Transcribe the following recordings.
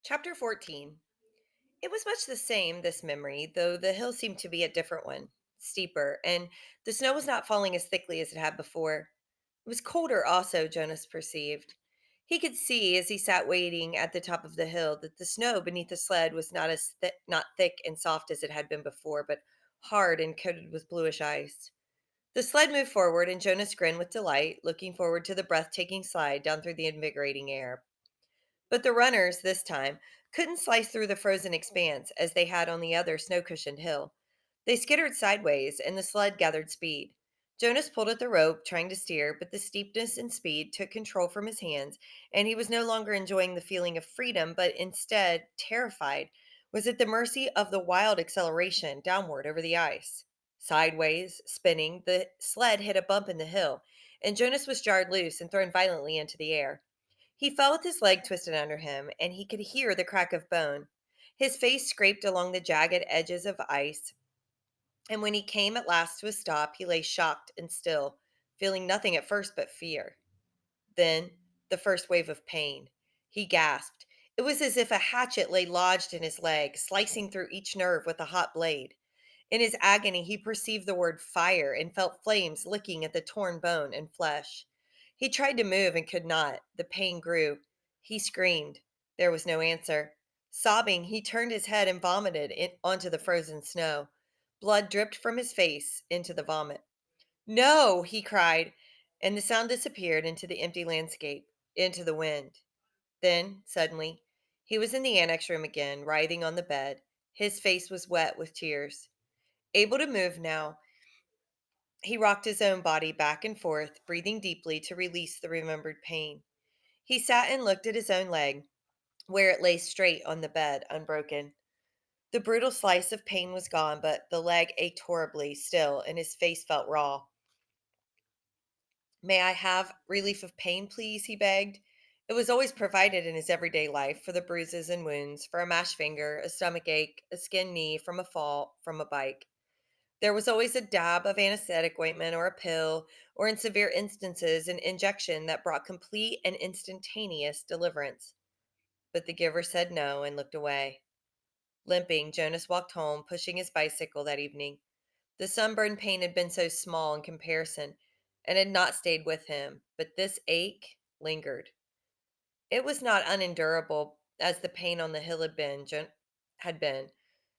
Chapter 14. It was much the same, this memory, though the hill seemed to be a different one, steeper, and the snow was not falling as thickly as it had before. It was colder also, Jonas perceived. He could see as he sat waiting at the top of the hill that the snow beneath the sled was not thick and soft as it had been before, but hard and coated with bluish ice. The sled moved forward, and Jonas grinned with delight, looking forward to the breathtaking slide down through the invigorating air. But the runners, this time, couldn't slice through the frozen expanse as they had on the other snow cushioned hill. They skittered sideways, and the sled gathered speed. Jonas pulled at the rope, trying to steer, but the steepness and speed took control from his hands, and he was no longer enjoying the feeling of freedom, but instead, terrified, was at the mercy of the wild acceleration downward over the ice. Sideways, spinning, the sled hit a bump in the hill, and Jonas was jarred loose and thrown violently into the air. He fell with his leg twisted under him, and he could hear the crack of bone. His face scraped along the jagged edges of ice, and when he came at last to a stop, he lay shocked and still, feeling nothing at first but fear. Then, the first wave of pain. He gasped. It was as if a hatchet lay lodged in his leg, slicing through each nerve with a hot blade. In his agony, he perceived the word fire and felt flames licking at the torn bone and flesh. He tried to move and could not. The pain grew. He screamed. There was no answer. Sobbing, he turned his head and vomited onto the frozen snow. Blood dripped from his face into the vomit. No, he cried, and the sound disappeared into the empty landscape, into the wind. Then, suddenly, he was in the annex room again, writhing on the bed. His face was wet with tears. Able to move now, he rocked his own body back and forth, breathing deeply to release the remembered pain. He sat and looked at his own leg, where it lay straight on the bed, unbroken. The brutal slice of pain was gone, but the leg ached horribly still, and his face felt raw. May I have relief of pain, please? He begged. It was always provided in his everyday life for the bruises and wounds, for a mashed finger, a stomach ache, a skinned knee from a fall, from a bike. There was always a dab of anesthetic ointment or a pill, or in severe instances, an injection that brought complete and instantaneous deliverance. But the giver said no and looked away. Limping, Jonas walked home, pushing his bicycle that evening. The sunburn pain had been so small in comparison and had not stayed with him, but this ache lingered. It was not unendurable as the pain on the hill had been.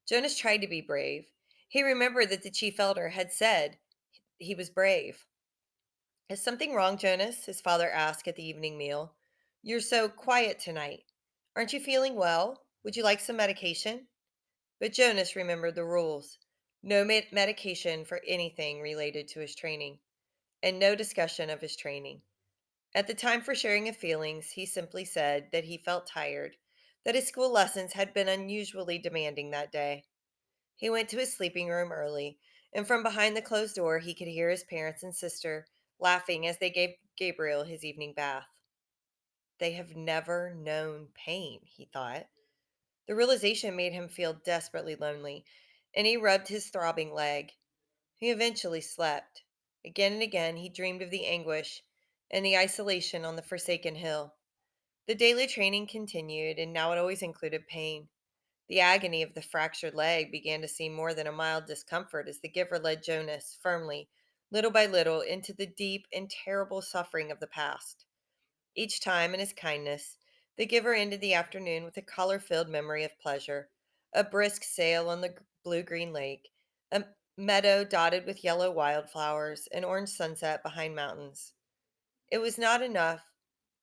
Jonas tried to be brave. He remembered that the chief elder had said he was brave. Is something wrong, Jonas? His father asked at the evening meal. You're so quiet tonight. Aren't you feeling well? Would you like some medication? But Jonas remembered the rules. No medication for anything related to his training, and no discussion of his training. At the time for sharing of feelings, he simply said that he felt tired, that his school lessons had been unusually demanding that day. He went to his sleeping room early, and from behind the closed door he could hear his parents and sister laughing as they gave Gabriel his evening bath. They have never known pain, he thought. The realization made him feel desperately lonely, and he rubbed his throbbing leg. He eventually slept. Again and again he dreamed of the anguish and the isolation on the forsaken hill. The daily training continued, and now it always included pain. The agony of the fractured leg began to seem more than a mild discomfort as the giver led Jonas firmly, little by little, into the deep and terrible suffering of the past. Each time in his kindness, the giver ended the afternoon with a color filled memory of pleasure, a brisk sail on the blue green lake, a meadow dotted with yellow wildflowers, an orange sunset behind mountains. It was not enough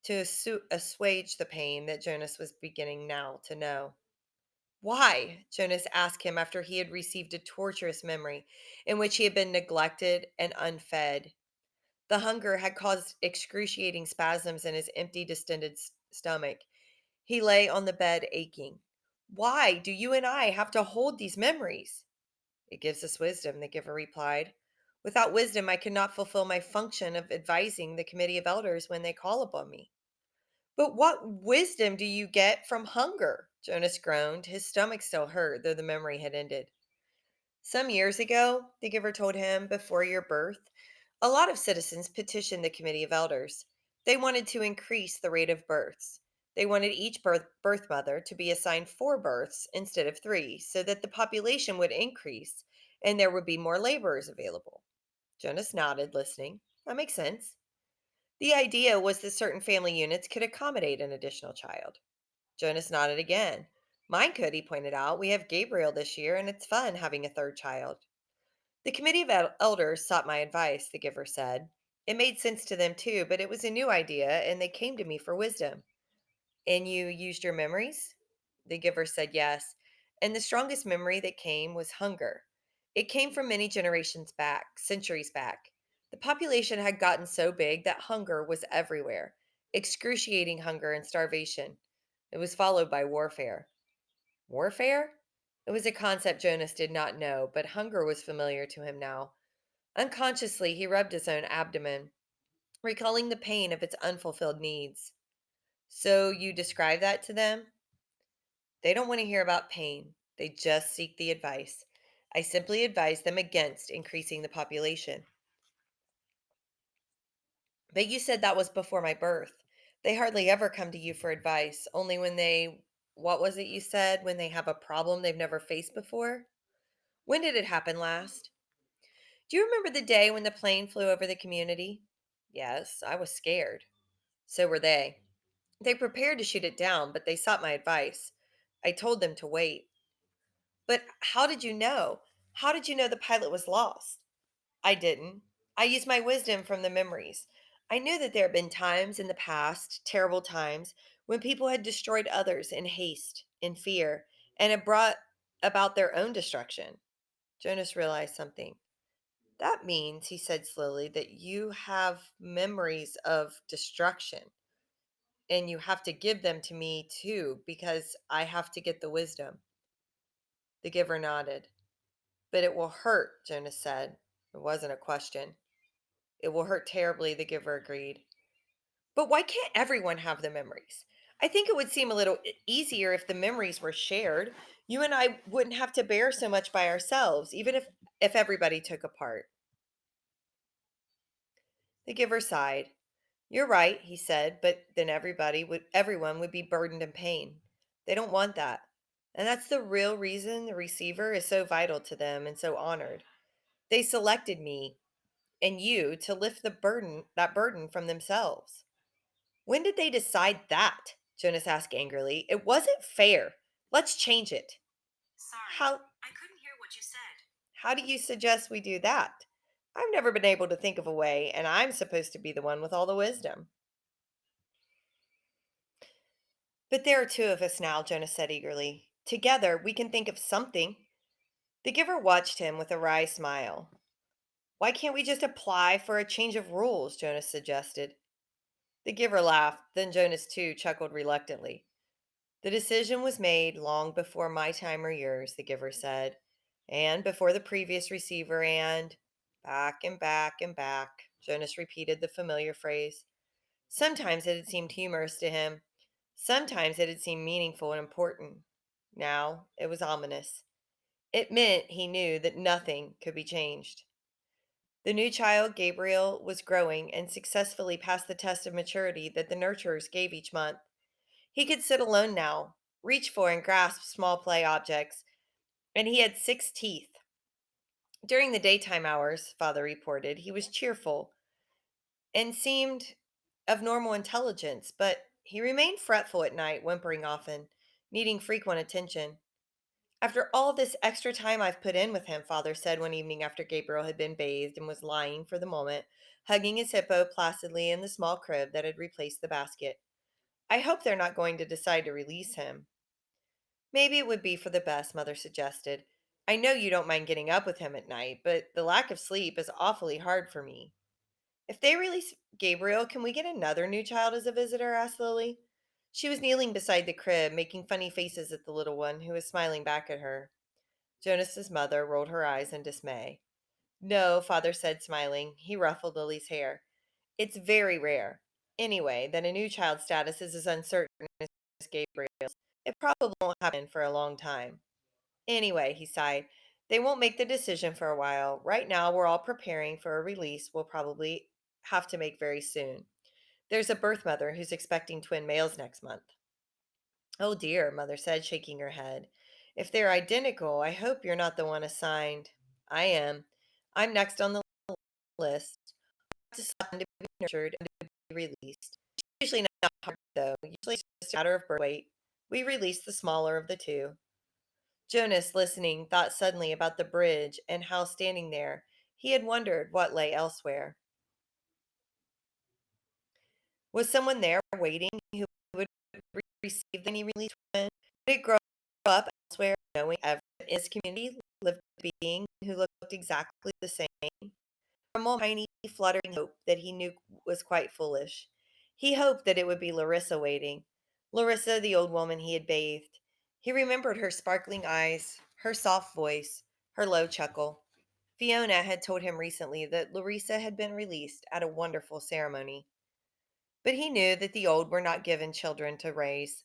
to assuage the pain that Jonas was beginning now to know. Why? Jonas asked him after he had received a torturous memory in which he had been neglected and unfed. The hunger had caused excruciating spasms in his empty, distended stomach. He lay on the bed aching. Why do you and I have to hold these memories? It gives us wisdom, the giver replied. Without wisdom, I could not fulfill my function of advising the committee of elders when they call upon me. But what wisdom do you get from hunger? Jonas groaned. His stomach still hurt, though the memory had ended. Some years ago, the giver told him, before your birth, a lot of citizens petitioned the committee of elders. They wanted to increase the rate of births. They wanted each birth mother to be assigned 4 births instead of 3 so that the population would increase and there would be more laborers available. Jonas nodded, listening. That makes sense. The idea was that certain family units could accommodate an additional child. Jonas nodded again. Mine could, he pointed out. We have Gabriel this year, and it's fun having a third child. The committee of elders sought my advice, the giver said. It made sense to them too, but it was a new idea, and they came to me for wisdom. And you used your memories? The giver said yes. And the strongest memory that came was hunger. It came from many generations back, centuries back. The population had gotten so big that hunger was everywhere, excruciating hunger and starvation. It was followed by warfare. Warfare? It was a concept Jonas did not know, but hunger was familiar to him now. Unconsciously, he rubbed his own abdomen, recalling the pain of its unfulfilled needs. So you describe that to them? They don't want to hear about pain. They just seek the advice. I simply advise them against increasing the population. But you said that was before my birth. They hardly ever come to you for advice, only when what was it you said, when they have a problem they've never faced before? When did it happen last? Do you remember the day when the plane flew over the community? Yes, I was scared. So were they. They prepared to shoot it down, but they sought my advice. I told them to wait. But how did you know? How did you know the pilot was lost? I didn't. I used my wisdom from the memories. I knew that there had been times in the past, terrible times, when people had destroyed others in haste, in fear, and had brought about their own destruction. Jonas realized something. That means, he said slowly, that you have memories of destruction, and you have to give them to me too, because I have to get the wisdom. The giver nodded. But it will hurt, Jonas said. It wasn't a question. It will hurt terribly, the giver agreed. But why can't everyone have the memories? I think it would seem a little easier if the memories were shared. You and I wouldn't have to bear so much by ourselves, even if everybody took a part. The giver sighed. You're right, he said, but then everyone would be burdened in pain. They don't want that. And that's the real reason the receiver is so vital to them and so honored. They selected me and you to lift that burden from themselves. When did they decide that? Jonas asked angrily. It wasn't fair. Let's change it. Sorry, How I couldn't hear what you said. how do you suggest we do that? I've never been able to think of a way, and I'm supposed to be the one with all the wisdom. But there are 2 of us now, Jonas said eagerly. Together we can think of something. The giver watched him with a wry smile. Why can't we just apply for a change of rules? Jonas suggested. The giver laughed, then Jonas too chuckled reluctantly. The decision was made long before my time or yours, the giver said, and before the previous receiver, and back and back and back. Jonas repeated the familiar phrase. Sometimes it had seemed humorous to him. Sometimes it had seemed meaningful and important. Now it was ominous. It meant he knew that nothing could be changed. The new child, Gabriel, was growing and successfully passed the test of maturity that the nurturers gave each month. He could sit alone now, reach for and grasp small play objects, and he had 6 teeth. During the daytime hours, father reported, he was cheerful and seemed of normal intelligence, but he remained fretful at night, whimpering often, needing frequent attention. After all this extra time I've put in with him, father said one evening after Gabriel had been bathed and was lying for the moment, hugging his hippo placidly in the small crib that had replaced the basket. I hope they're not going to decide to release him. Maybe it would be for the best, Mother suggested. I know you don't mind getting up with him at night, but the lack of sleep is awfully hard for me. If they release Gabriel, can we get another new child as a visitor? Asked Lily. She was kneeling beside the crib, making funny faces at the little one, who was smiling back at her. Jonas's mother rolled her eyes in dismay. No, father said, smiling. He ruffled Lily's hair. It's very rare. Anyway, that a new child's status is as uncertain as Gabriel's. It probably won't happen for a long time. Anyway, he sighed, they won't make the decision for a while. Right now, we're all preparing for a release we'll probably have to make very soon. There's a birth mother who's expecting twin males next month. Oh dear, Mother said, shaking her head. If they're identical, I hope you're not the one assigned. I am. I'm next on the list. Just to be nurtured and to be released. Usually not hard, though. Usually it's just a matter of birth weight. We release the smaller of the two. Jonas, listening, thought suddenly about the bridge and how standing there, he had wondered what lay elsewhere. Was someone there waiting who would receive any release when? Would it grow up elsewhere, knowing everyone in his community lived a being who looked exactly the same? From a tiny, fluttering hope that he knew was quite foolish. He hoped that it would be Larissa waiting. Larissa, the old woman he had bathed. He remembered her sparkling eyes, her soft voice, her low chuckle. Fiona had told him recently that Larissa had been released at a wonderful ceremony. But he knew that the old were not given children to raise.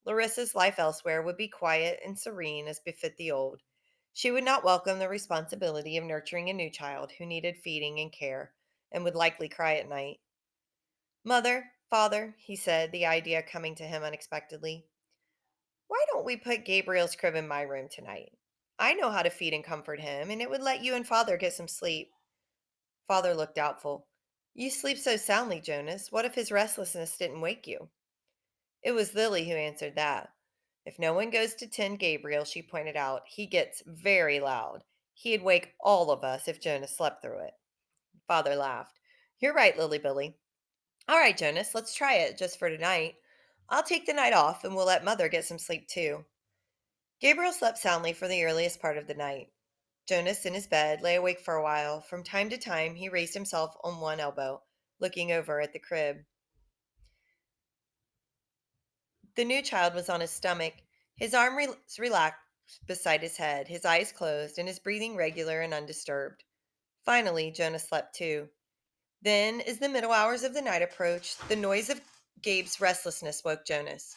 Larissa's life elsewhere would be quiet and serene as befit the old. She would not welcome the responsibility of nurturing a new child who needed feeding and care and would likely cry at night. Mother, father, he said, the idea coming to him unexpectedly, why don't we put Gabriel's crib in my room tonight? I know how to feed and comfort him, and it would let you and father get some sleep. Father looked doubtful. You sleep so soundly, Jonas. What if his restlessness didn't wake you? It was Lily who answered that. If no one goes to tend Gabriel, she pointed out, he gets very loud. He'd wake all of us if Jonas slept through it. Father laughed. You're right, Lily Billy. All right, Jonas, let's try it just for tonight. I'll take the night off and we'll let Mother get some sleep too. Gabriel slept soundly for the earliest part of the night. Jonas, in his bed, lay awake for a while. From time to time, he raised himself on one elbow, looking over at the crib. The new child was on his stomach. His arm relaxed beside his head, his eyes closed, and his breathing regular and undisturbed. Finally, Jonas slept too. Then, as the middle hours of the night approached, the noise of Gabe's restlessness woke Jonas.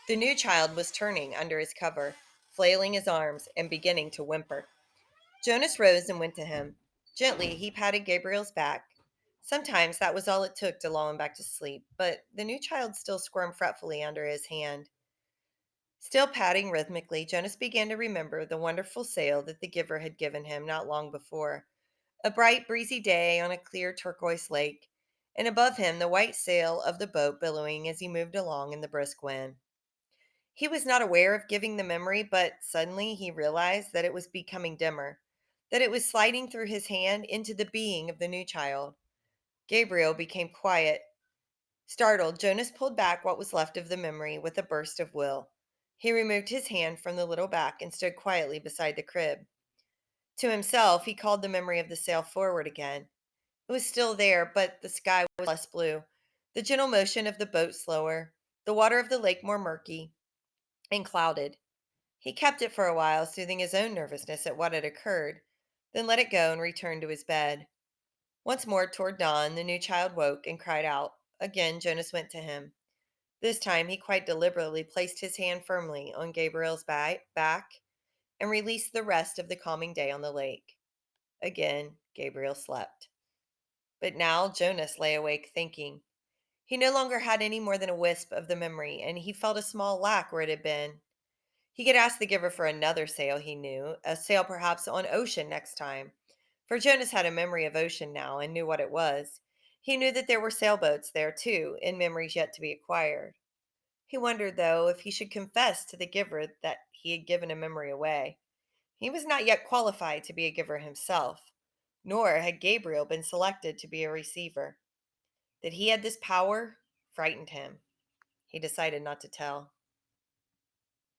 The new child was turning under his cover, flailing his arms, and beginning to whimper. Jonas rose and went to him. Gently, he patted Gabriel's back. Sometimes that was all it took to lull him back to sleep, but the new child still squirmed fretfully under his hand. Still patting rhythmically, Jonas began to remember the wonderful sail that the giver had given him not long before. A bright, breezy day on a clear turquoise lake, and above him the white sail of the boat billowing as he moved along in the brisk wind. He was not aware of giving the memory, but suddenly he realized that it was becoming dimmer, that it was sliding through his hand into the being of the new child. Gabriel became quiet. Startled, Jonas pulled back what was left of the memory with a burst of will. He removed his hand from the little back and stood quietly beside the crib. To himself, he called the memory of the sail forward again. It was still there, but the sky was less blue, the gentle motion of the boat slower, the water of the lake more murky and clouded. He kept it for a while, soothing his own nervousness at what had occurred, then let it go and returned to his bed. Once more, toward dawn, the new child woke and cried out. Again, Jonas went to him. This time, he quite deliberately placed his hand firmly on Gabriel's back and released the rest of the calming day on the lake. Again, Gabriel slept. But now Jonas lay awake thinking. He no longer had any more than a wisp of the memory, and he felt a small lack where it had been. He could ask the giver for another sail, he knew, a sail perhaps on ocean next time. For Jonas had a memory of ocean now and knew what it was. He knew that there were sailboats there, too, in memories yet to be acquired. He wondered, though, if he should confess to the giver that he had given a memory away. He was not yet qualified to be a giver himself, nor had Gabriel been selected to be a receiver. That he had this power frightened him. He decided not to tell.